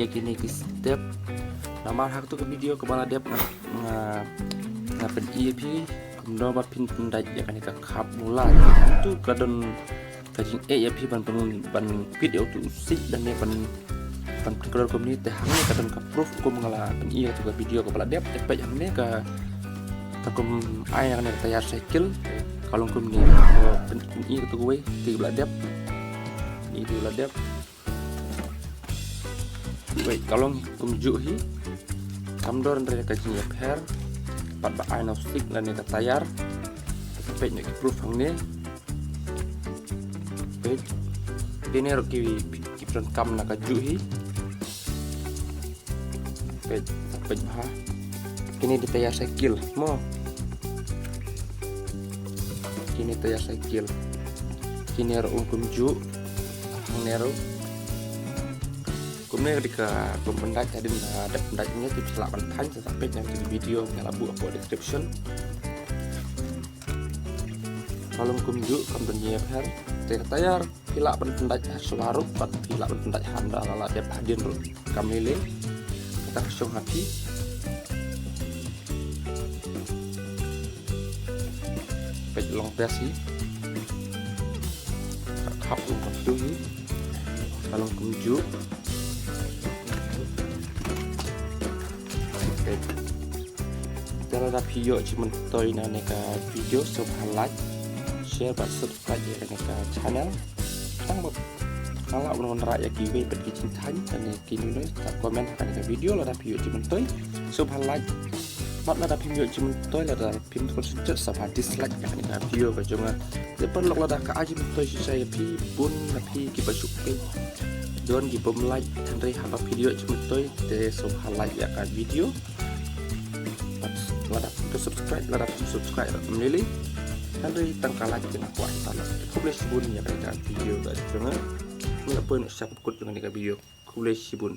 iya kini ke step nama hak tu ke video kepala dia ngapen iya pi kumdo ba pin pendai ya kan ka khap mula itu kadon kajing ya pi ban video tu sik dan ya ban keluar community hangnya kadon ka proof kum ngala pen iya tu ke video kepala dia tepek yang ne ka takum ai yang ne tayar cycle kalau kum ni pen iya tu gue ti bela dia itu bela dia baik kalau kumju hi kamdor dari kajing ya per pat ba ai stick dan ni tayar sampai nak proof hang ni baik dini roki kipran kam nak kaju hi baik sampai bah kini di tayar cycle mo kini tayar cycle kini ro kumju hang nero kemudian ketika pembendak jadi ada pendaknya tips 8 tan sampai yang di video yang labu aku description kalau kumju kampennya per tayar pila pendak suaruk pat pila pendak handa lala dia hadir kamile kita kesung hati pejlong pesi hap kumju kalau kumju cara dah video cuma toy na neka video like share dan subscribe ya neka channel tang bot kalau belum rakyat giveaway pergi cinta dan kini nulis tak komen akan neka video lah dah video cuma toy like mat lah dah video cuma toy lah dah pin consider sama dislike ya neka video ke cuma depan lok lah dah ke aja toy saya pi pun tapi kita suka don kita like dan hamba video cuma toy de like ya kan video ladap subscribe memilih nanti tangkal lagi dengan kuat tanah kulis bun ya kan video dari jangan mengapa nak siap ikut dengan video kulis bun